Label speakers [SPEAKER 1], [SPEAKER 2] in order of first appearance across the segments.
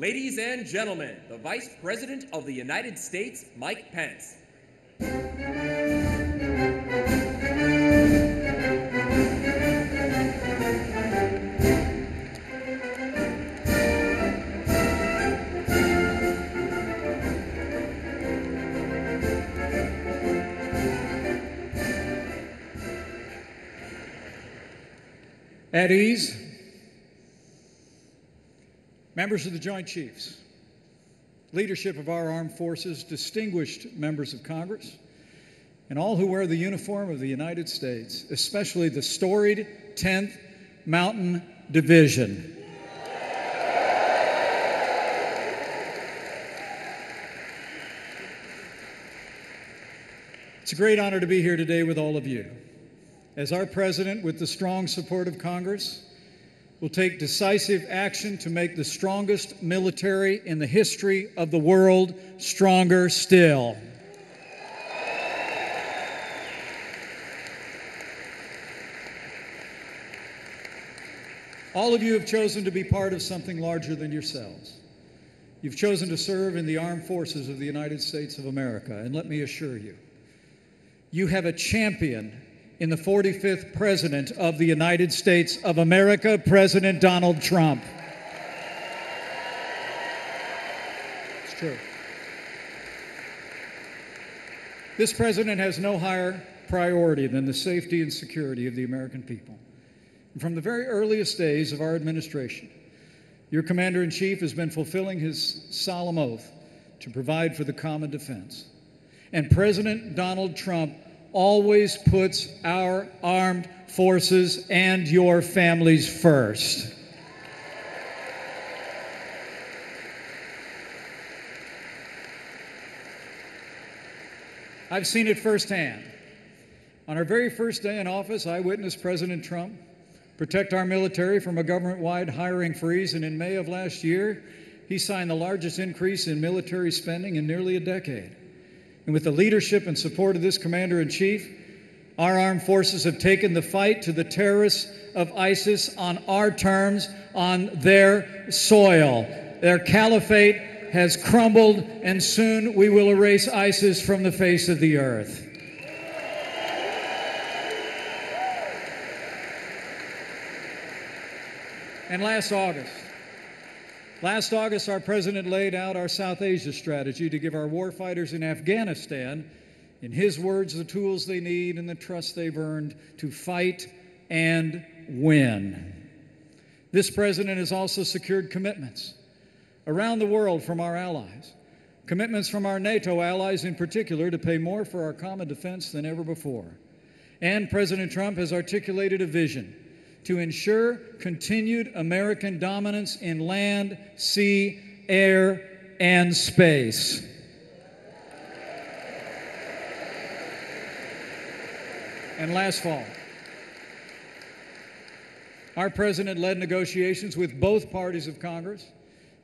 [SPEAKER 1] Ladies and gentlemen, the Vice President of the United States, Mike Pence.
[SPEAKER 2] At ease, members of the Joint Chiefs, leadership of our armed forces, distinguished members of Congress, and all who wear the uniform of the United States, especially the storied 10th Mountain Division. It's a great honor to be here today with all of you. As our President, with the strong support of Congress, will take decisive action to make the strongest military in the history of the world stronger still. All of you have chosen to be part of something larger than yourselves. You've chosen to serve in the armed forces of the United States of America, and let me assure you, you have a champion in the 45th President of the United States of America, President Donald Trump. It's true. This president has no higher priority than the safety and security of the American people. And from the very earliest days of our administration, your Commander-in-Chief has been fulfilling his solemn oath to provide for the common defense. And President Donald Trump always puts our armed forces and your families first. I've seen it firsthand. On our very first day in office, I witnessed President Trump protect our military from a government-wide hiring freeze, and in May of last year, he signed the largest increase in military spending in nearly a decade. And with the leadership and support of this Commander-in-Chief, our armed forces have taken the fight to the terrorists of ISIS on our terms, on their soil. Their caliphate has crumbled, and soon we will erase ISIS from the face of the earth. And last August, our president laid out our South Asia strategy to give our warfighters in Afghanistan, in his words, the tools they need and the trust they've earned to fight and win. This president has also secured commitments around the world from our allies, commitments from our NATO allies in particular to pay more for our common defense than ever before. And President Trump has articulated a vision to ensure continued American dominance in land, sea, air, and space. And last fall, our president led negotiations with both parties of Congress,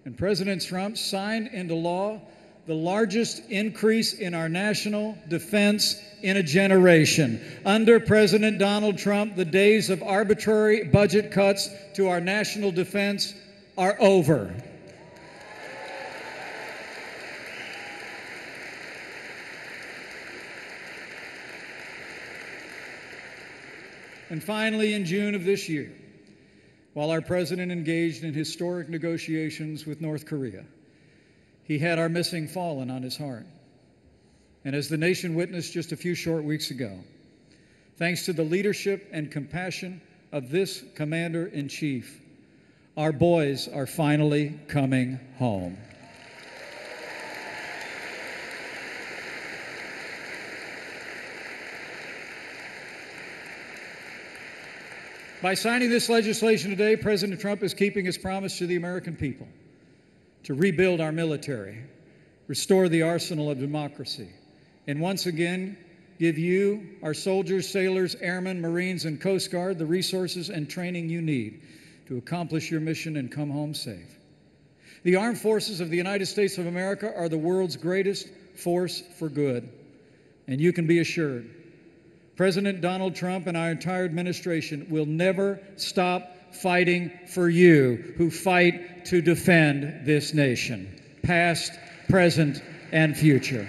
[SPEAKER 2] and President Trump signed into law the largest increase in our national defense in a generation. Under President Donald Trump, the days of arbitrary budget cuts to our national defense are over. And finally, in June of this year, while our president engaged in historic negotiations with North Korea, he had our missing fallen on his heart. And as the nation witnessed just a few short weeks ago, thanks to the leadership and compassion of this Commander-in-Chief, our boys are finally coming home. By signing this legislation today, President Trump is keeping his promise to the American people to rebuild our military, restore the arsenal of democracy, and once again give you, our soldiers, sailors, airmen, Marines, and Coast Guard the resources and training you need to accomplish your mission and come home safe. The armed forces of the United States of America are the world's greatest force for good, and you can be assured President Donald Trump and our entire administration will never stop fighting for you who fight to defend this nation, past, present, and future.